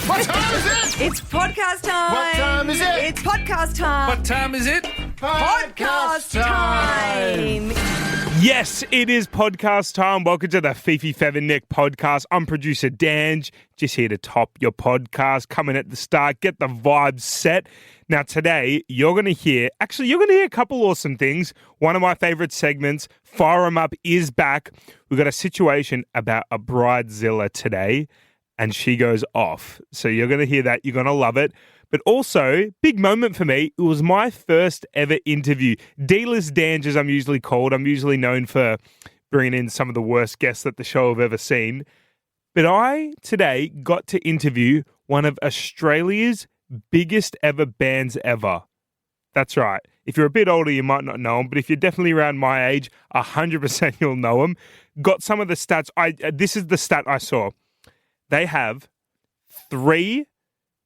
What time is it? It's podcast time. What time is it? It's podcast time. What time is it? Podcast time. Yes, it is podcast time. Welcome to the Fifi, Fev and Nick podcast. I'm producer Dange, just here to top your podcast. Coming at the start, get the vibes set. Now today, you're going to hear a couple awesome things. One of my favourite segments, Fire 'em Up, is back. We've got a situation about a Bridezilla today, and she goes off. So you're going to hear that. You're going to love it. But also, big moment for me, it was my first ever interview. D-list Dange, as I'm usually called. I'm usually known for bringing in some of the worst guests that the show have ever seen. But I, today, got to interview one of Australia's biggest ever bands ever. That's right. If you're a bit older, you might not know them. But if you're definitely around my age, 100% you'll know them. Got some of the stats. This is the stat I saw. They have 3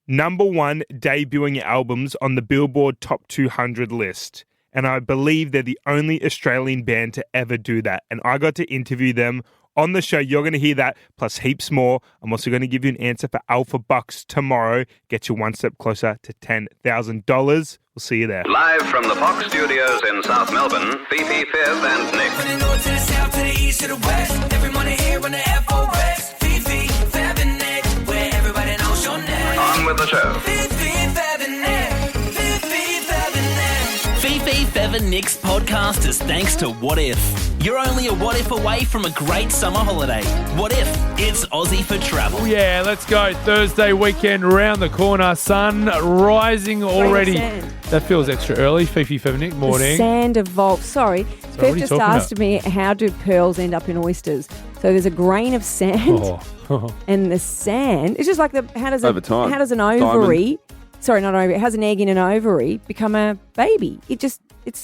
number one debuting albums on the Billboard Top 200 list. And I believe they're the only Australian band to ever do that. And I got to interview them on the show. You're going to hear that, plus heaps more. I'm also going to give you an answer for Alpha Bucks tomorrow. Get you one step closer to $10,000. We'll see you there. Live from the Fox Studios in South Melbourne, Fifi, Fev and Nick. From the north to the south to the east to the west, every morning here on the FOS. Fifi, Fev and Nick, where everybody knows your name. On with the show. Fifi, Fev and Nick. Fifi, Fev and Nick. Fifi, Fev and Nick's podcast is thanks to What If. You're only a what if away from a great summer holiday. What if it's Aussie for travel? Yeah, let's go. Thursday weekend round the corner. Sun rising already. That feels extra early. Fifi, Fev and Nick, morning. The sand evolved. Sorry, what are Pep you just talking asked me, how do pearls end up in oysters? So there's a grain of sand, and the sand. It's just like how does Over time. How does an ovary? Sorry, not ovary. How does an egg in an ovary become a baby? It's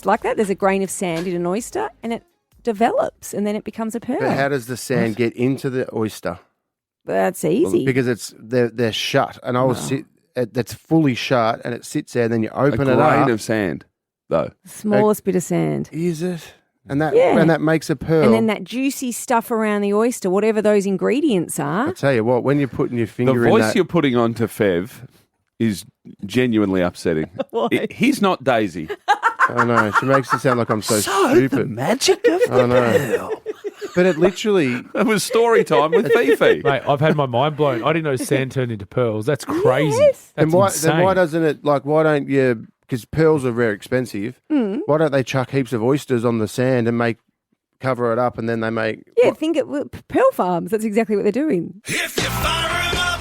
like that. There's a grain of sand in an oyster, and it develops, and then it becomes a pearl. But how does the sand get into the oyster? That's easy. Because they're shut, and that's fully shut, and it sits there. And then you open a it up. grain of sand, though. Smallest bit of sand. Is it? And that makes a pearl. And then that juicy stuff around the oyster, whatever those ingredients are. I tell you what, when you're putting your finger The in voice that, you're putting on to Fev is genuinely upsetting. Why? He's not Daisy. I know, she makes it sound like I'm so stupid. The magic of I know. But it literally, It was story time with Fifi. Mate, I've had my mind blown. I didn't know sand turned into pearls. That's crazy. Yes. That's then why insane. doesn't it, why don't you, because pearls are very expensive, why don't they chuck heaps of oysters on the sand and cover it up, and then they make... Yeah, pearl farms. That's exactly what they're doing. If you fire 'em up,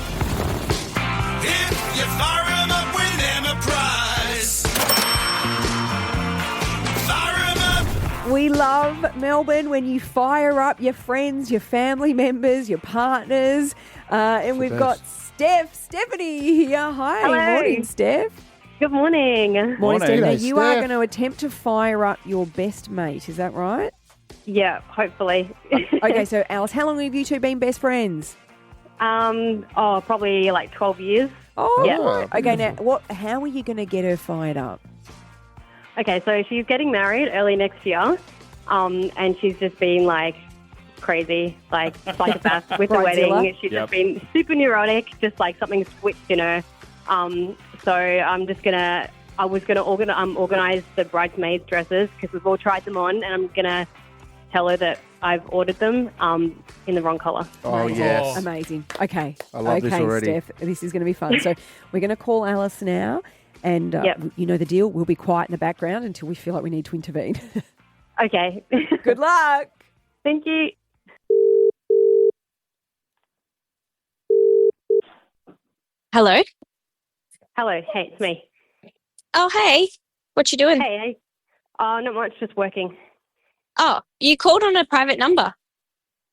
if you fire 'em up, win them a prize. Fire 'em up. We love Melbourne when you fire up your friends, your family members, your partners. And we've got Stephanie here. Hi. Hello. Morning, Steph. Good morning. Morning, Steph. Now, G'day, you are Steph. going to attempt to fire up your best mate. Is that right? Yeah, hopefully. Okay, so Alice, how long have you two been best friends? Probably like 12 years. Oh, Yeah. okay. Now, how are you going to get her fired up? Okay, so she's getting married early next year, and she's just been like crazy, like psychopath with the Bridezilla. wedding. She's just been super neurotic, just like something switched in her. So I was gonna organize the bridesmaids' dresses because we've all tried them on, and I'm gonna tell her that I've ordered them in the wrong colour. Oh, yes. Amazing. Okay. I love this already. Steph, this is going to be fun. So we're going to call Alice now, and you know the deal. We'll be quiet in the background until we feel like we need to intervene. Okay. Good luck. Thank you. Hello. Hello. Hey, it's me. Oh, hey. What you doing? Hey. Not much, just working. Oh, you called on a private number.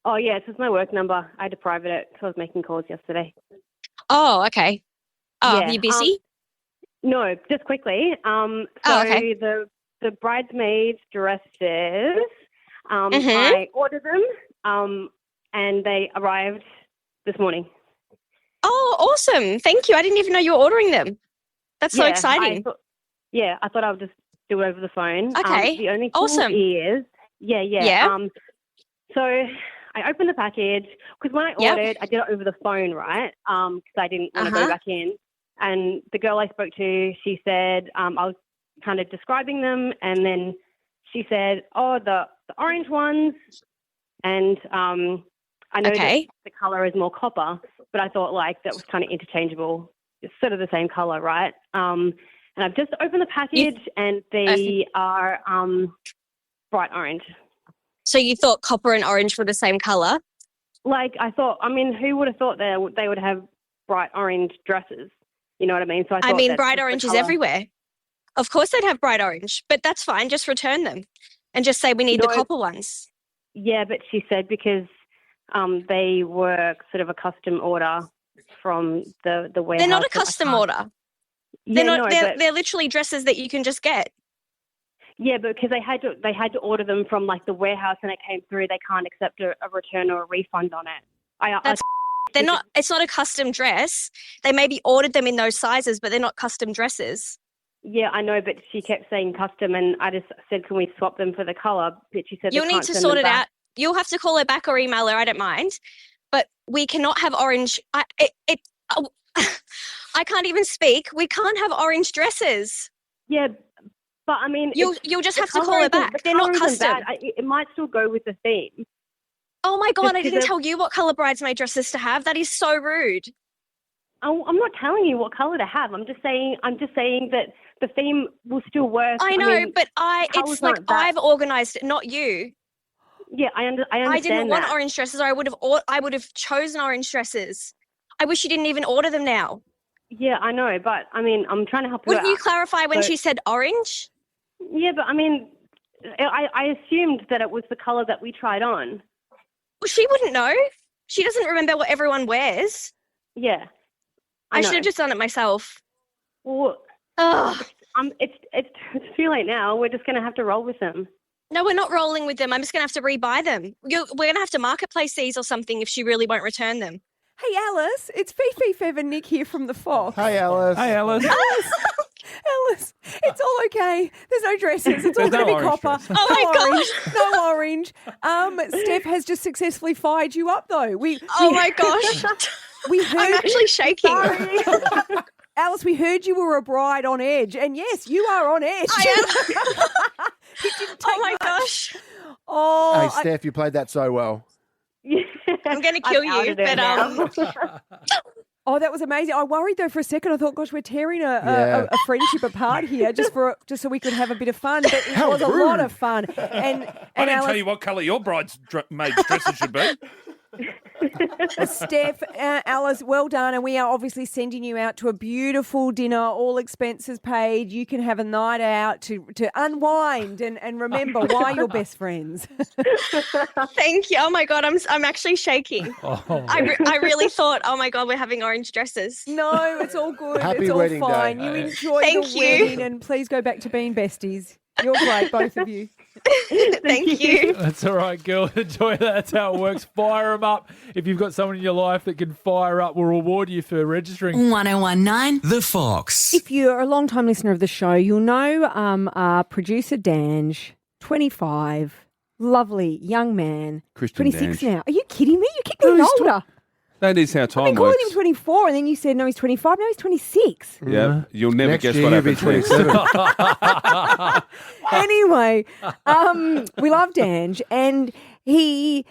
Oh, yeah, it's just my work number. I had to private it because I was making calls yesterday. Oh, okay. Oh, Yeah, you busy? No, just quickly. okay. The bridesmaids' dresses, Mhm. I ordered them, and they arrived this morning. Oh, awesome. Thank you. I didn't even know you were ordering them. That's so Yeah, exciting. I thought I would just do it over the phone. Okay, The only thing awesome. is, yeah. Yeah? So I opened the package because when I ordered, I did it over the phone, right? Because I didn't want to go back in. And the girl I spoke to, she said I was kind of describing them, and then she said, "Oh, the orange ones," and I know that the color is more copper, but I thought like that was kind of interchangeable. It's sort of the same color, right? And I've just opened the package, and they are bright orange. So you thought copper and orange were the same color? Like I thought. I mean, who would have thought they would have bright orange dresses? You know what I mean? So I mean, bright orange is everywhere. Of course they'd have bright orange, but that's fine. Just return them and just say we need the copper ones. Yeah, but she said because they were sort of a custom order from the warehouse. They're not a custom order. They're literally dresses that you can just get. Yeah, but because they had to order them from like the warehouse, and it came through. They can't accept a return or a refund on it. They're not. It's not a custom dress. They maybe ordered them in those sizes, but they're not custom dresses. Yeah, I know, but she kept saying custom, and I just said, "Can we swap them for the color?" But she said you'll need to sort it out. You'll have to call her back or email her. I don't mind, but we cannot have orange. I can't even speak. We can't have orange dresses. Yeah, but I mean, you'll just have to call her back. They're not custom. It might still go with the theme. Oh my God, I didn't tell you what colour bridesmaid dresses to have. That is so rude. Oh, I'm not telling you what colour to have. I'm just saying that the theme will still work. I know, but it's like I've organised it, not you. Yeah, I understand. I didn't want orange dresses, or I would have chosen orange dresses. I wish you didn't even order them now. Yeah, I know, but I mean, I'm trying to help you out. Wouldn't you clarify when she said orange? Yeah, but I mean, I assumed that it was the colour that we tried on. Well, she wouldn't know. She doesn't remember what everyone wears. Yeah. I should have just done it myself. Well, it's too late now. We're just going to have to roll with them. No, we're not rolling with them. I'm just going to have to rebuy them. We're going to have to marketplace these or something if she really won't return them. Hey, Alice, it's Fifi, Fev and Nick here from the Fox. Hey, Alice. Hey, Alice. Alice, it's all okay. There's no dresses. It's all going to be copper. Dresses. Oh, my God. No orange. Steph has just successfully fired you up, though. Oh, my gosh. I'm actually shaking. Alice, we heard you were a bride on edge. And, yes, you are on edge. I am. Oh, my gosh. Oh, hey, Steph, you played that so well. I'm going to kill you, but Oh, that was amazing. I worried though for a second. I thought, gosh, we're tearing a friendship apart here just so we could have a bit of fun. But it was a lot of fun. And I didn't Alice, tell you what colour your bridesmaid's dresses should be. Steph, Alice, well done. And we are obviously sending you out to a beautiful dinner, all expenses paid. You can have a night out to unwind and remember why you're best friends. Thank you. Oh, my God, I'm actually shaking. Oh. I really thought, oh, my God, we're having orange dresses. No, it's all good. Happy it's all wedding fine. day. You enjoy Thank the you. wedding and please go back to being besties. You're great, both of you. Thank you. That's all right, girl. Enjoy that. That's how it works. Fire them up. If you've got someone in your life that can fire up, we'll reward you for registering. 1019 The Fox. If you're a long-time listener of the show, you'll know our producer Dange, 25, lovely young man, Christian 26 Dange. now. Are you kidding me? You keep getting older. That is how I've time been calling works. him 24 and then you said, no, he's 25. Now he's 26. Yeah, you'll never Next guess year what you'll be happens 27. Anyway, we love Dange and when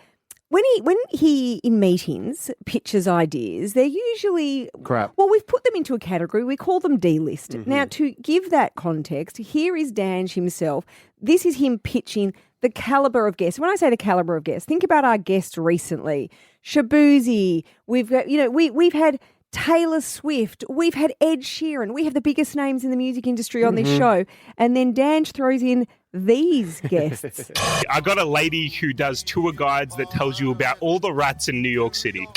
he in meetings pitches ideas, they're usually Crap. Well, we've put them into a category. We call them delisted. Now, to give that context, here is Dange himself. This is him pitching the caliber of guests. When I say the caliber of guests, think about our guests recently. Shabuzi. We've got, we've had Taylor Swift. We've had Ed Sheeran. We have the biggest names in the music industry on this show. And then Dange throws in these guests. I got a lady who does tour guides that tells you about all the rats in New York City.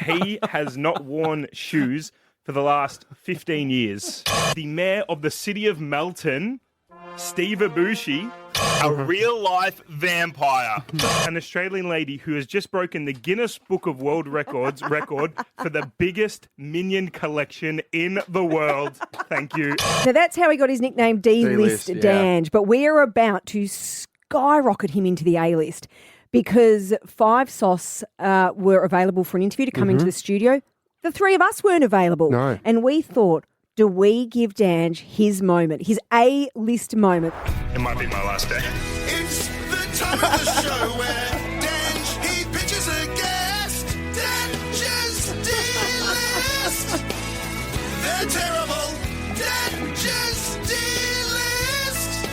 He has not worn shoes for the last 15 years. The mayor of the city of Melton, Steve Ibushi, a real-life vampire. An Australian lady who has just broken the Guinness Book of World Records record for the biggest minion collection in the world. Thank you. So that's how he got his nickname D-List D-list, yeah. Dange. But we're about to skyrocket him into the A-list because Five Sauce were available for an interview to come into the studio. The three of us weren't available. No. And we thought, do we give Dange his moment, his A-list moment? It might be my last day. It's the time of the show where Dange, he pitches a guest. Dange's D-list. They're terrible. Dange's D-list.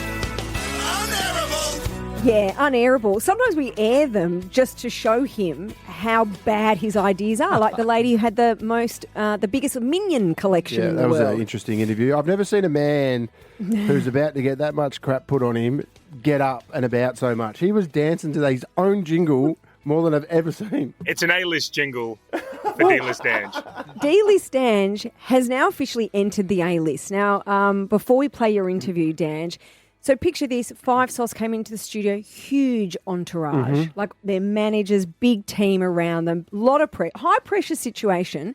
Unairable. Yeah, unairable. Sometimes we air them just to show him how bad his ideas are. Like the lady who had the biggest minion collection Yeah, in the that was world. an interesting interview. I've never seen a man who's about to get that much crap put on him get up and about so much. He was dancing to his own jingle more than I've ever seen. It's an A-list jingle for D-list Dange. D-list Dange has now officially entered the A-list. Now, before we play your interview, Dange, so picture this, Five Sauce came into the studio, huge entourage, like their managers, big team around them, lot of high pressure situation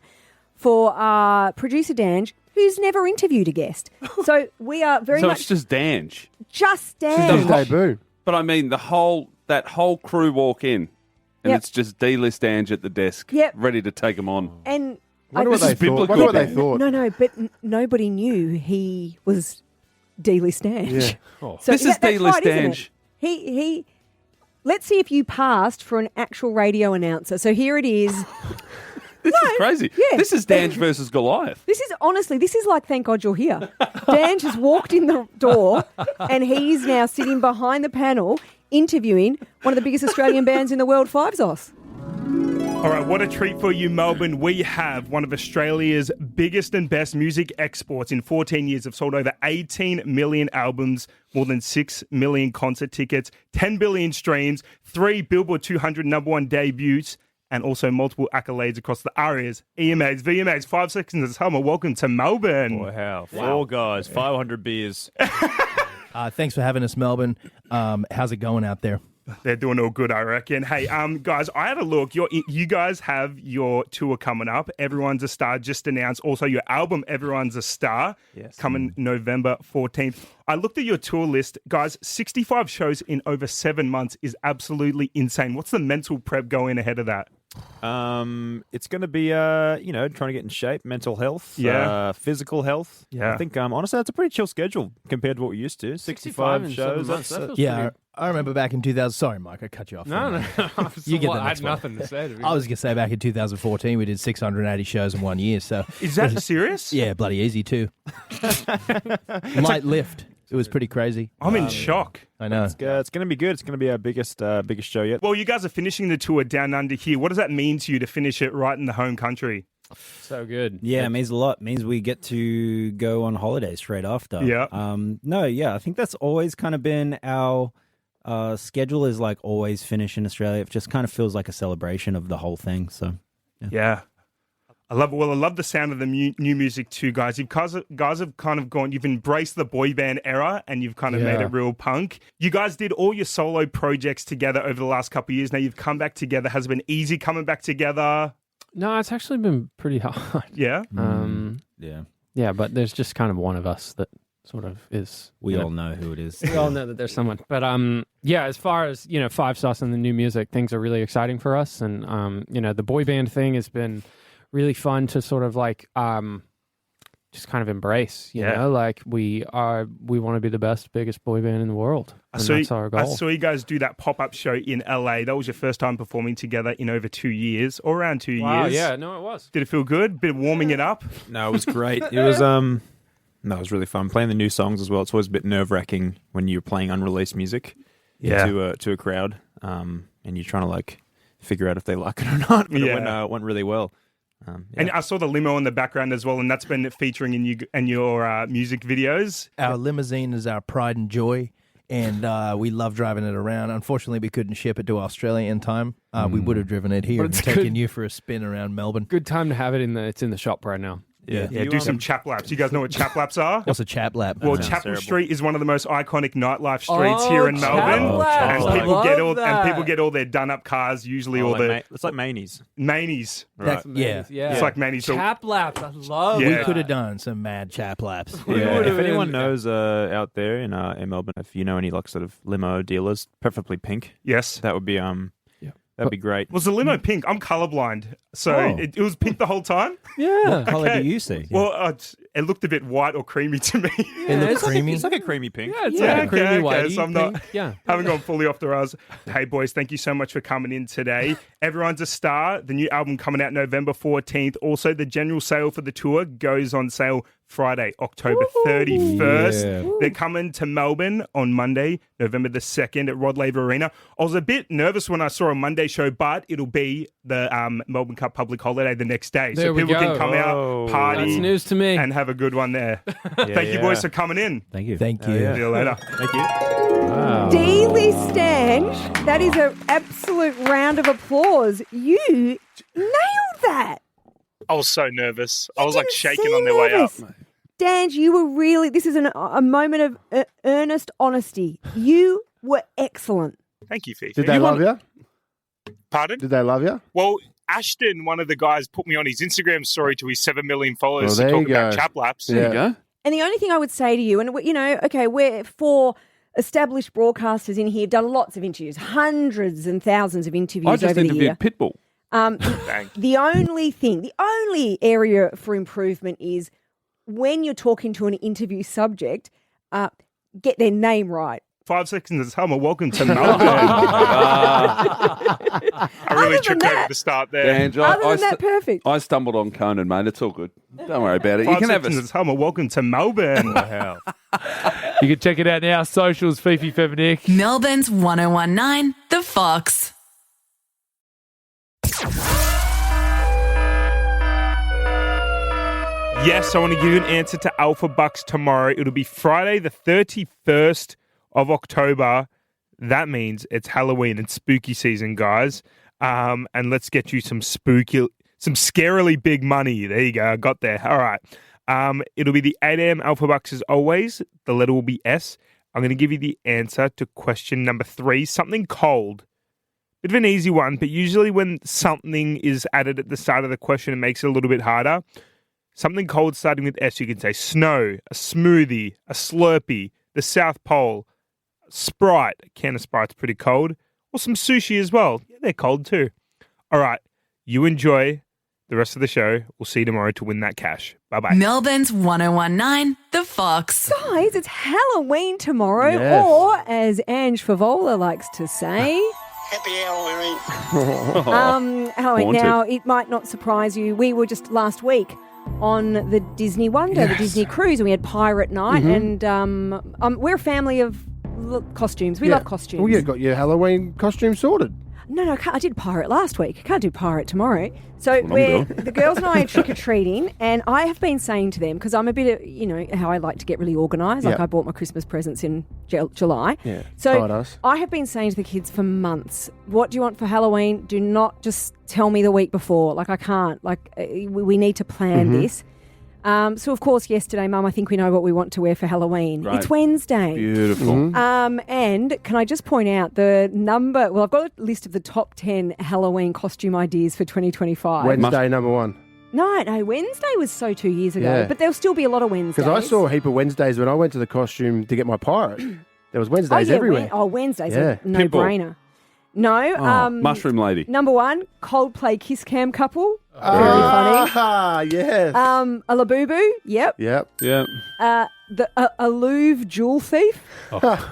for producer Dange, who's never interviewed a guest. So we are very So much it's just Dange. just His Dange. debut. But I mean, that whole crew walk in, and Yep. it's just D-list Dange at the desk, Yep. ready to take them on. And Wonder what This they is thought. biblical. Wonder what they thought. no, but nobody knew he was D-list Dange. Yeah. So This is that's D-list right, isn't it? Dange. He. Let's see if you passed for an actual radio announcer. So here it is. This is crazy. yeah. This is Dange versus Goliath. This is like thank God you're here. Dange has walked in the door and he's now sitting behind the panel interviewing one of the biggest Australian bands in the world, Five Sauce. All right, what a treat for you, Melbourne. We have one of Australia's biggest and best music exports. In 14 years, have sold over 18 million albums, more than 6 million concert tickets, 10 billion streams, 3 Billboard 200 number one debuts, and also multiple accolades across the ARIAs, EMAs, VMAs, 5 Seconds of Summer. Welcome to Melbourne. Wow. Four guys, 500 beers. Thanks for having us, Melbourne. How's it going out there? They're doing all good, I reckon. Hey, guys, I had a look. You guys have your tour coming up. Everyone's a Star just announced. Also, your album, Everyone's a Star, coming November 14th. I looked at your tour list. Guys, 65 shows in over 7 months is absolutely insane. What's the mental prep going ahead of that? It's going to be, trying to get in shape, mental health, physical health. Yeah. I think, honestly, that's a pretty chill schedule compared to what we used to. 65 in 7 shows. months, that feels Yeah, I remember back in 2000. Sorry, Mike, I cut you off. No. You get the I next had one. nothing to say. To be I was going to say back in 2014, we did 680 shows in 1 year. So Is that serious? yeah, bloody easy too. Light lift. It was pretty crazy. I'm in shock. I know. It's going to be good. It's going to be our biggest show yet. Well, you guys are finishing the tour down under here. What does that mean to you to finish it right in the home country? so good. Yeah, it means a lot. It means we get to go on holiday straight after. Yeah. I think that's always kind of been our schedule is like always finish in Australia. It just kind of feels like a celebration of the whole thing. So, Yeah. I love it. Well, I love the sound of the new music too, guys. You guys have kind of gone, you've embraced the boy band era and you've kind of made it real punk. You guys did all your solo projects together over the last couple of years. Now you've come back together. Has it been easy coming back together? No, it's actually been pretty hard. Yeah? Yeah, but there's just kind of one of us that sort of is. we all know who it is. We all know that there's someone. But as far as, Five Sauce and the new music, things are really exciting for us. And, the boy band thing has been really fun to sort of like just kind of embrace, you know, like we want to be the biggest boy band in the world. And that's our goal. I saw you guys do that pop-up show in LA. That was your first time performing together in over 2 years, or around 2 Wow, years. yeah, no, it was. Did it feel good? Bit of warming it up? No, it was great. It was it was really fun playing the new songs as well. It's always a bit nerve-wracking when you're playing unreleased music to a crowd, and you're trying to like figure out if they like it or not. But it went really well. And I saw the limo in the background as well, and that's been featuring in you and your music videos. Our limousine is our pride and joy, and we love driving it around. Unfortunately, we couldn't ship it to Australia in time. We would have driven it here and taken you for a spin around Melbourne. Good time to have it it's in the shop right now. Yeah, do some chap laps. You guys know what chap laps are? What's a chap lap? Well, That sounds Chapel terrible. Street is one of the most iconic nightlife streets here in Melbourne, and people get all their done up cars. Usually, all the it's like Manies. Manies, Right. Yeah. It's like Manies. Chap laps. I love We that. could have done some mad chap laps. Yeah, if anyone knows out there in Melbourne, if you know any like sort of limo dealers, preferably pink. Yes, that would be that'd be great. Was the limo pink? I'm colorblind, so it was pink the whole time. What color do you see? Well, it looked a bit white or creamy to me. It looked creamy. It's like a creamy pink. Yeah, it's like a creamy whitey so I'm not pink. Yeah. haven't gone fully off the rails. Hey boys, thank you so much for coming in today. Everyone's a Star, the new album coming out November 14th. Also, the general sale for the tour goes on sale Friday, October 31st. Yeah. They're coming to Melbourne on Monday, November the 2nd at Rod Laver Arena. I was a bit nervous when I saw a Monday show, but it'll be the Melbourne Cup public holiday the next day. There So we people go. can come out, party, That's news to me. and have a good one there. Thank you boys for coming in. Thank you. Thank you. See you later. Thank you. D-list Dange, that is an absolute round of applause. You nailed that. I was so nervous. I was Didn't seem nervous. Dange, you were really, this is a moment of earnest honesty. You were excellent. Thank you, Fifi. Did they love you? Pardon? Did they love you? Well, Ashton, one of the guys, put me on his Instagram story to his 7 million followers Well, to there talk you about go. chap laps. Yeah. There you go. And the only thing I would say to you, and you know, okay, we're for established broadcasters in here, done lots of interviews, hundreds and thousands of interviews I just over the year. interviewed Pitbull. The only area for improvement is when you're talking to an interview subject, get their name right. 5 seconds of summer. Welcome to Melbourne. I really tripped over the start there. Dange, Other than that, perfect. I stumbled on Conan, mate. It's all good. Don't worry about it. You 5 can have seconds a of summer. Welcome to Melbourne. You can check it out now. Socials, Fifi Nick. Melbourne's 1019, The Fox. Yes, I want to give you an answer to Alpha Bucks tomorrow. It'll be Friday, the 31st of October. That means it's Halloween and spooky season, guys. And let's get you some scarily big money. There you go. I got there. All right. It'll be the 8 a.m. Alpha Bucks as always. The letter will be S. I'm going to give you the answer to question number 3. Something cold. Bit of an easy one, but usually when something is added at the start of the question, it makes it a little bit harder. Something cold starting with S, you can say snow, a smoothie, a Slurpee, the South Pole, Sprite. A can of Sprite's pretty cold. Or some sushi as well. Yeah, they're cold too. All right, you enjoy the rest of the show. We'll see you tomorrow to win that cash. Bye-bye. Melbourne's 1019, The Fox. Guys, it's Halloween tomorrow, Yes. or as Ange Favola likes to say, Happy Halloween. Halloween. Haunted. Now, it might not surprise you. We were just last week on the Disney Wonder, the Disney Cruise, and we had Pirate Night, and we're a family of costumes. We love costumes. Well, you got your Halloween costume sorted. No, I did Pirate last week. I can't do Pirate tomorrow. So That's what I'm doing. the girls and I are trick-or-treating, and I have been saying to them, because I'm a bit of, you know, how I like to get really organised. Like Yep. I bought my Christmas presents in July. Yeah, So tied us. I have been saying to the kids for months, what do you want for Halloween? Do not just tell me the week before. Like I can't. Like we need to plan this. So, of course, yesterday, Mum, I think we know what we want to wear for Halloween. Right. It's Wednesday. Beautiful. And can I just point out I've got a list of the top 10 Halloween costume ideas for 2025. Wednesday, number 1. No, Wednesday was so 2 years ago, Yeah. but there'll still be a lot of Wednesdays. Because I saw a heap of Wednesdays when I went to the costume to get my pirate. There was Wednesdays everywhere. Wednesdays Yeah. a no-brainer. No, Mushroom Lady. number 1, Coldplay Kiss Cam couple. Very funny. Ah, yes. A Labubu, yep. Yep. Yeah. A Louvre jewel thief,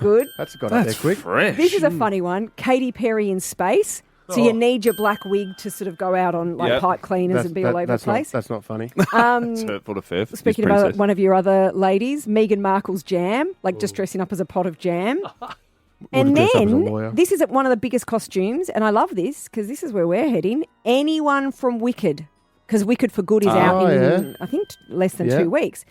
good. That's got up there quick. Fresh. This is a funny one. Katy Perry in space. So you need your black wig to sort of go out on like Yep. pipe cleaners and be all over the place. That's not funny. It's hurtful to Fev. his Speaking about princess. one of your other ladies, Meghan Markle's jam, like just dressing up as a pot of jam. And dress up as a then lawyer. this is one of the biggest costumes, and I love this because this is where we're heading. Anyone from Wicked, because Wicked for Good is out in I think less than 2 weeks.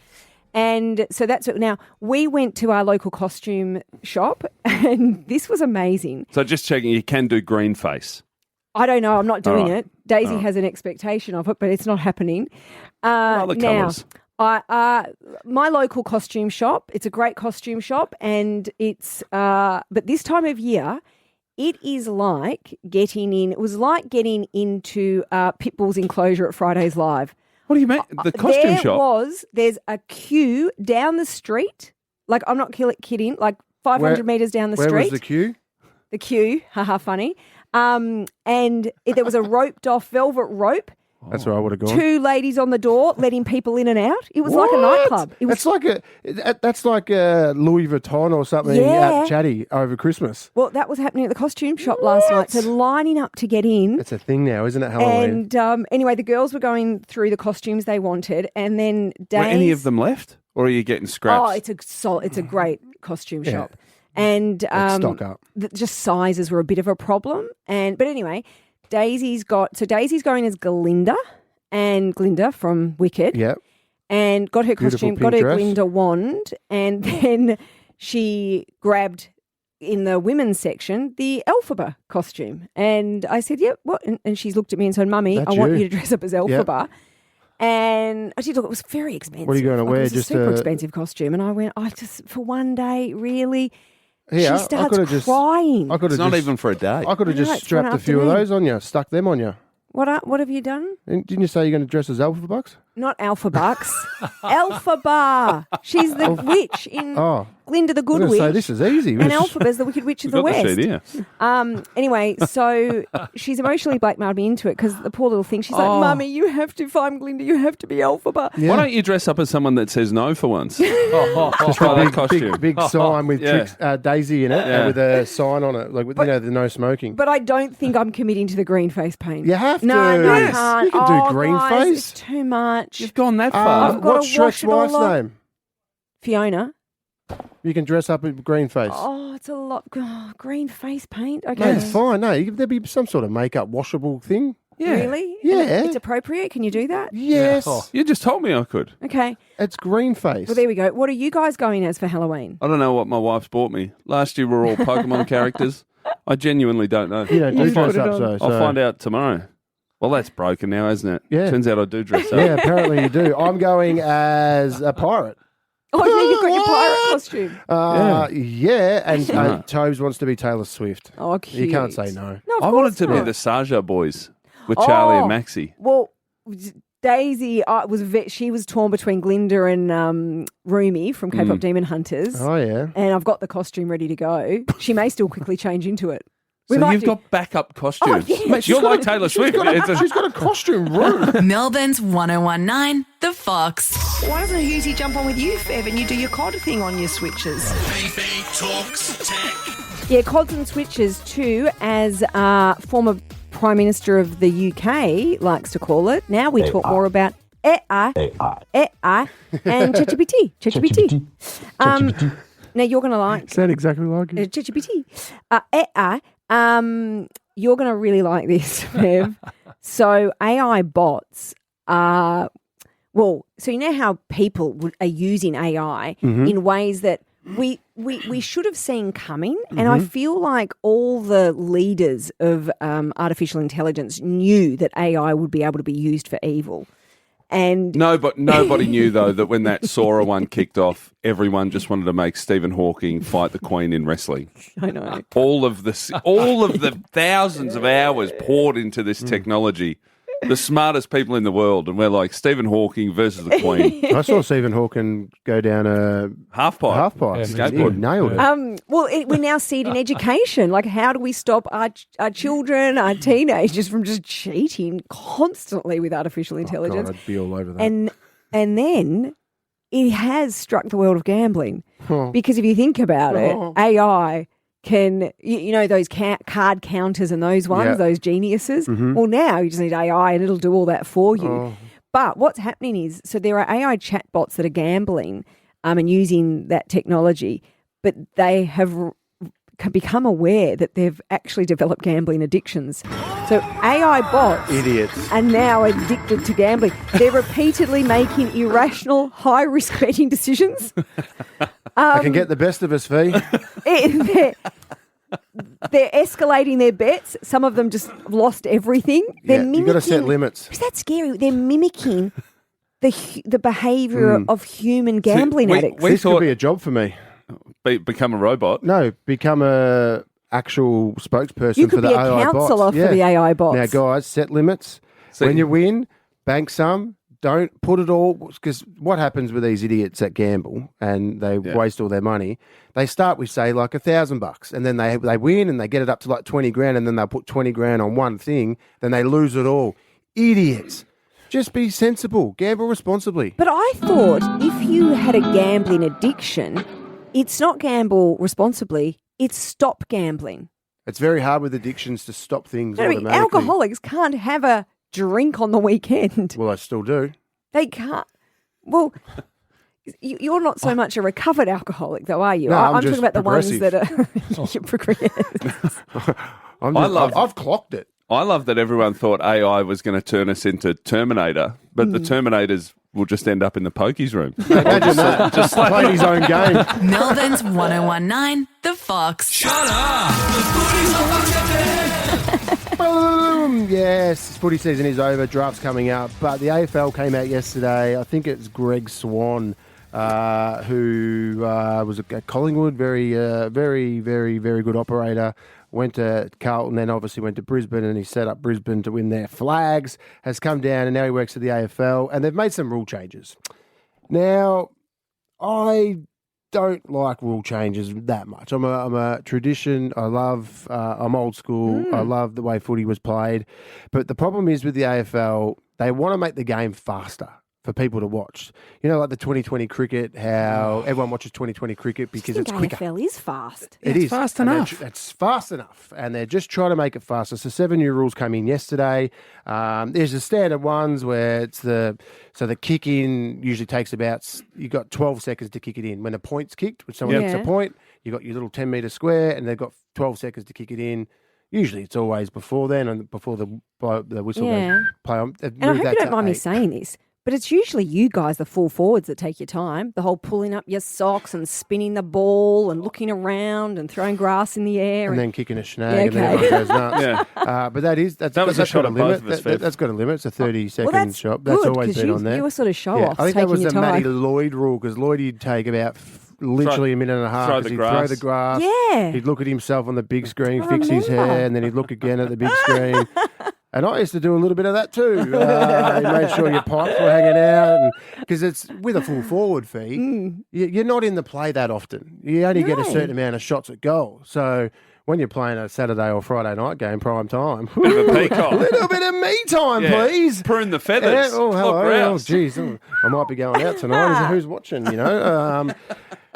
And so that's it. Now, we went to our local costume shop, and this was amazing. So just checking, you can do green face. I don't know. I'm not doing All right. it. Daisy All right. has an expectation of it, but it's not happening. the Now, colours. my local costume shop, it's a great costume shop, and it's but this time of year, it is like getting in. It was like getting into Pitbull's enclosure at Fridays Live. What do you mean? The costume shop? There's a queue down the street. Like, I'm not kidding. Like 500 metres down the street. Where was the queue? The queue, haha, funny. And there was a roped off velvet rope. That's where I would have gone. 2 ladies on the door letting people in and out. It was like a nightclub. It was That's like a Louis Vuitton or something Yeah. at Chatty over Christmas. Well, that was happening at the costume shop last night. So lining up to get in. It's a thing now, isn't it, Halloween? And anyway, the girls were going through the costumes they wanted, and then Were any of them left? Or are you getting scraps? Oh, it's a great costume Yeah. shop. And stock up. just sizes were a bit of a problem. But anyway, Daisy's going as Glinda from Wicked. Yep. And got her Beautiful costume, pink got her dress. Glinda wand, and then she grabbed in the women's section the Elphaba costume. And I said, "Yep, what?" And she's looked at me and said, "Mummy, That's I want you. you to dress up as Elphaba." And I did look, it was very expensive. What are you going to wear? It was Just a super a- expensive costume. And I went, for one day, really? Yeah, she starts could've crying. I could It's have not even for a day. I could have I know, just it's strapped one a few of afternoon. those on you, stuck them on you. What have you done? Didn't you say you're going to dress as Alpha Bucks? Not Alpha Bucks. Elphaba. She's the witch in Oh, Glinda the I'm Good going to Witch. say this is easy. And Elphaba's the Wicked Witch of the We've got West. the sheet here. Anyway, so she's emotionally blackmailed me into it because the poor little thing, she's like, Mummy, you have to, if I'm Glinda, you have to be Elphaba. Yeah. Why don't you dress up as someone that says no for once? Just Try a that big, costume. big sign with Yeah. Daisy in it, Yeah. with a sign on it, like with, the no smoking. But I don't think I'm committing to the green face paint. You have to. No, I Yes. can't. You can do Oh, green guys, face. It's too much. You've gone that far. I've gotta What's Shrek's wash it all wife's off. name? Fiona. You can dress up with green face. Oh, it's a lot. Oh, green face paint. Okay. No, it's fine. No, there'll be some sort of makeup washable thing. Yeah. Really? Yeah. And it's appropriate. Can you do that? Yes. You just told me I could. Okay. It's green face. Well, there we go. What are you guys going as for Halloween? I don't know what my wife's bought me. Last year we were all Pokemon characters. I genuinely don't know. You don't do dress up, I'll find out tomorrow. Well, that's broken now, isn't it? Yeah. Turns out I do dress up. Yeah, apparently you do. I'm going as a pirate. Oh, yeah, you've got your pirate costume. Yeah, and Smart. Tobes wants to be Taylor Swift. Oh, cute. You can't say no. No, of I course wanted to be not. the Saja boys with Charlie Oh. and Maxie. Well, Daisy she was torn between Glinda and Rumi from K-pop Demon Hunters. Oh, yeah. And I've got the costume ready to go. She may still quickly change into it. So might you've do- got backup costumes. Oh, yeah. Mate, you're like Taylor Swift. She's got a costume room. Melbourne's 1019, The Fox. Why doesn't Husey jump on with you, Fev, and you do your COD thing on your switches? Fifi talks tech. Yeah, Cods and Switches too, as former Prime Minister of the UK likes to call it. Now we talk more about AI and ChatGPT. ChatGPT. Now you're going to like Sound exactly like it. ChatGPT. AI. You're going to really like this, Bev. So AI bots are, so you know how people are using AI in ways that we should have seen coming, and I feel like all the leaders of artificial intelligence knew that AI would be able to be used for evil. And No, but nobody knew though that when that Sora one kicked off, everyone just wanted to make Stephen Hawking fight the Queen in wrestling. I know. All of the thousands of hours poured into this technology. The smartest people in the world, and we're like Stephen Hawking versus the Queen. I saw Stephen Hawking go down a Half pipe. Skateboard. He nailed it. We now see it in education. Like, how do we stop our children, our teenagers from just cheating constantly with artificial intelligence? God, I'd be all over that. And then it has struck the world of gambling. Because if you think about it, AI can, you know, those card counters and those ones, those geniuses. Well, now you just need AI and it'll do all that for you. But what's happening is, so there are AI chatbots that are gambling and using that technology, but they have become aware that they've actually developed gambling addictions. So AI bots Idiots. are now addicted to gambling. They're repeatedly making irrational, high-risk betting decisions. I can get the best of us, Fee. They're They're escalating their bets. Some of them just lost everything. They're mimicking. You've got to set limits. Is that scary? They're mimicking the behaviour of human gambling addicts. This could be a job for me. Become a robot? No, become a actual spokesperson You could for the be a AI bots. counsellor for the AI bots. Now, guys, set limits. When you win, bank some. Don't put it all, because what happens with these idiots that gamble and they waste all their money, they start with, say, like $1,000, and then they win and they get it up to like 20 grand, and then they'll put 20 grand on one thing, then they lose it all. Idiots. Just be sensible. Gamble responsibly. But I thought if you had a gambling addiction, it's not gamble responsibly, it's stop gambling. It's very hard with addictions to stop things I mean, automatically. alcoholics can't have a drink on the weekend. Well, I still do. They can't. Well, you're not so much a recovered alcoholic, though, are you? No, I'm talking just about the ones that are progressive. you're progressive. I've clocked it. I love that everyone thought AI was going to turn us into Terminator, but the Terminators will just end up in the pokies room. Imagine that. Just playing his own game. Melbourne's 1019, The Fox. Shut up! The footy's on Boom! Yes, footy season is over. Draft's coming up. But the AFL came out yesterday. I think it's Greg Swan, who was at Collingwood, very good operator. Went to Carlton, then obviously went to Brisbane, and he set up Brisbane to win their flags. Has come down, and now he works at the AFL, and they've made some rule changes. Now, I don't like rule changes that much. I'm a tradition. I'm old school. I love the way footy was played. But the problem is with the AFL, they want to make the game faster for people to watch. You know, like the 2020 cricket, how everyone watches 2020 cricket because it's quicker. AFL is fast. It is fast And enough. it's fast enough, and they're just trying to make it faster. So 7 new rules came in yesterday. There's the standard ones where it's the kick in usually takes you got 12 seconds to kick it in. When a point's kicked, when someone hits a point, you got your little 10-metre square, and they've got 12 seconds to kick it in. Usually it's always before then, and before the whistle goes play on. And I hope you don't mind me saying this, but it's usually you guys, the full forwards, that take your time. The whole pulling up your socks and spinning the ball and looking around and throwing grass in the air. And then kicking a snag and then everyone goes nuts. But that's was a shot got on a limit. both of us, That's got a limit. It's a 30-second that's shot. That's good, always 'cause been on there. You were sort of show-offs I think that taking was your the Matty time. Lloyd rule, because Lloyd'd take about literally a minute and a half. Throw 'cause the he'd grass. throw the grass. Yeah. He'd look at himself on the big screen, I fix his remember. hair, and then he'd look again at the big screen. And I used to do a little bit of that too. He made sure your pipes were hanging out, because it's with a full forward fee. You're not in the play that often. You only get a certain amount of shots at goal. So when you're playing a Saturday or Friday night game, prime time, Bit of a peacock. a little bit of me time, please. Prune the feathers. Yeah, oh, hello. Look, Oh, grouse. geez. Oh, I might be going out tonight. Who's watching, you know?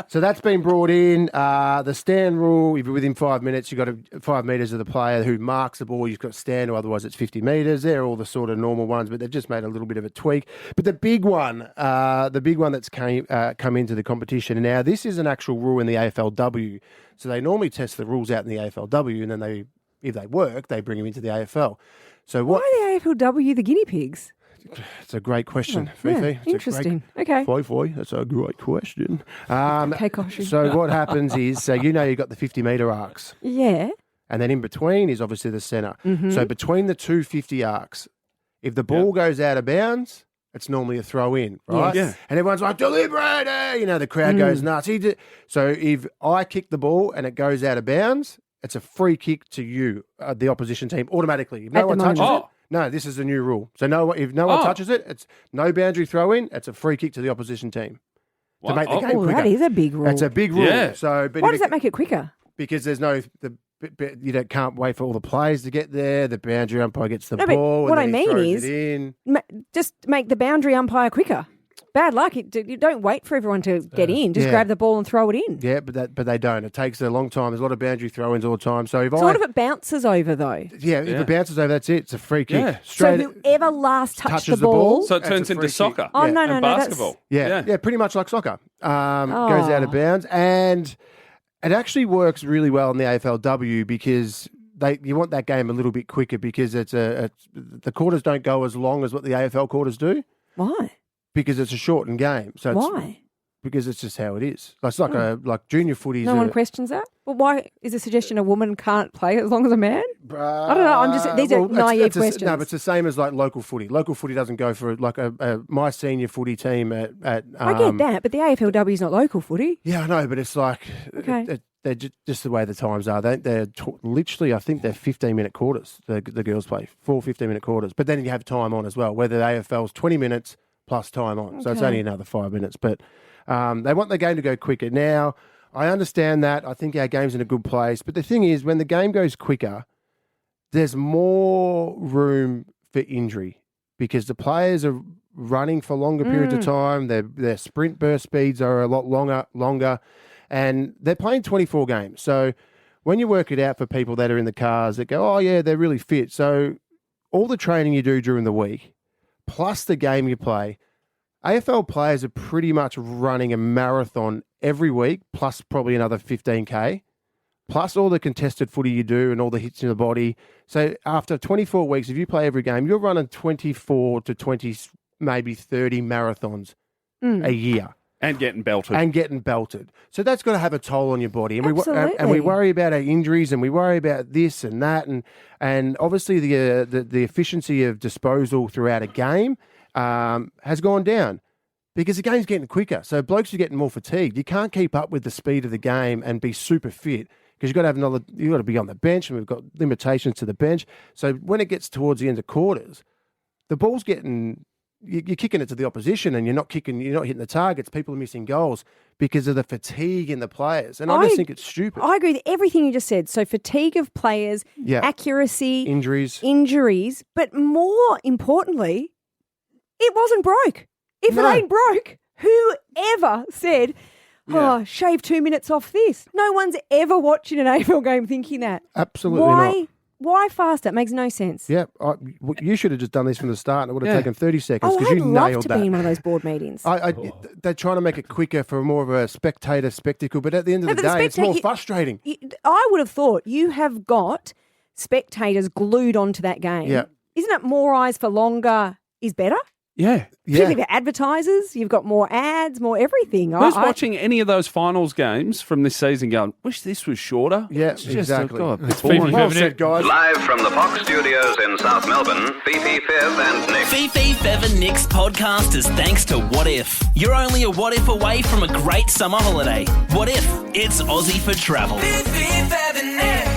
So that's been brought in. The stand rule, if you're within 5 minutes, you've got 5 metres of the player who marks the ball. You've got to stand, or otherwise it's 50 metres. They're all the sort of normal ones, but they've just made a little bit of a tweak. But the big one that's come into the competition, now this is an actual rule in the AFLW. So they normally test the rules out in the AFLW, and then if they work, they bring them into the AFL. So Why are the AFLW the guinea pigs? It's a great question, Oh, Fifi. yeah, It's a interesting. great, Okay. Foy, that's a great question. Koshy. So what happens is, you've got the 50-metre arcs, Yeah. and then in between is obviously the centre. Mhm. So between the two 50 arcs, if the ball goes out of bounds, it's normally a throw in, right? Yes. Yeah. And everyone's like, deliberate, the crowd goes nuts. So if I kick the ball and it goes out of bounds, it's a free kick to you, the opposition team, automatically. If no At the one touches moment. it. No, this is a new rule. So if no one touches it, it's no boundary throw in. It's a free kick to the opposition team to make the game quicker. That is a big rule. That's a big rule. Yeah. So, but Why does that make it quicker? because there's can't wait for all the players to get there. The boundary umpire gets the No, but ball. what and then I he mean throws is- it in. Just make the boundary umpire quicker. Bad luck. You don't wait for everyone to get in. Just Yeah. grab the ball and throw it in. Yeah, but they don't. It takes a long time. There's a lot of boundary throw-ins all the time. So if So what if it bounces over, though? if it bounces over, that's it. It's a free kick. Yeah. Straight. So whoever last touched touches the ball... So it That's turns a into free kick. soccer Oh, Yeah. no, and no, that's... basketball. Yeah, pretty much like soccer. Goes Oh. out of bounds, and it actually works really well in the AFLW because you want that game a little bit quicker because the quarters don't go as long as what the AFL quarters do Why? because it's a shortened game. So Why? Because it's just how it is. It's like like junior footy. No one questions that? Well, why is the suggestion a woman can't play as long as a man? I don't know. These are naive questions. No, but it's the same as like local footy. Local footy doesn't go for like my senior footy team at. I get that, but the AFLW is not local footy. Yeah, I know, but it's like they're just the way the times are. They're literally, I think they're 15-minute quarters. The girls play 4 15-minute quarters, but then you have time on as well. Whether the AFL's 20 minutes plus time on, so it's only another 5 minutes. But they want the game to go quicker now. I understand that. I think our game's in a good place. But the thing is, when the game goes quicker, there's more room for injury because the players are running for longer periods of time. Their sprint burst speeds are a lot longer, and they're playing 24 games. So when you work it out for people that are in the cars that go, oh, yeah, they're really fit. So all the training you do during the week, plus the game you play, AFL players are pretty much running a marathon every week, plus probably another 15K, plus all the contested footy you do and all the hits in the body. So after 24 weeks, if you play every game, you're running 24 to 20, maybe 30 marathons a year. And getting belted. So that's got to have a toll on your body. And we worry about our injuries and we worry about this and that. And obviously the efficiency of disposal throughout a game has gone down because the game's getting quicker. So blokes are getting more fatigued. You can't keep up with the speed of the game and be super fit because you've got to be on the bench, and we've got limitations to the bench. So when it gets towards the end of quarters, the ball's getting, you're kicking it to the opposition and you're not hitting the targets. People are missing goals because of the fatigue in the players. And I just think it's stupid. I agree with everything you just said. So fatigue of players, accuracy, injuries, but more importantly, it wasn't broke. If it ain't broke, whoever said, shave 2 minutes off this? No one's ever watching an AFL game thinking that. Absolutely not. Why faster? It makes no sense. Yeah, you should have just done this from the start and it would have taken 30 seconds because you nailed that. I'd love to be in one of those board meetings. They're trying to make it quicker for more of a spectator spectacle, but at the end of the day, it's more frustrating. I would have thought you have got spectators glued onto that game. Yeah. Isn't it more eyes for longer is better? Yeah. Particularly for advertisers, you've got more ads, more everything. Who's watching any of those finals games from this season going, wish this was shorter? Yeah, it's exactly. It's boring. Well said, guys. Live from the Fox Studios in South Melbourne, Fifi, Fev and Nick. Fifi, Fev and Nick's podcast is thanks to What If. You're only a what if away from a great summer holiday. What if it's Aussie for travel? Fifi, Fev and Nick.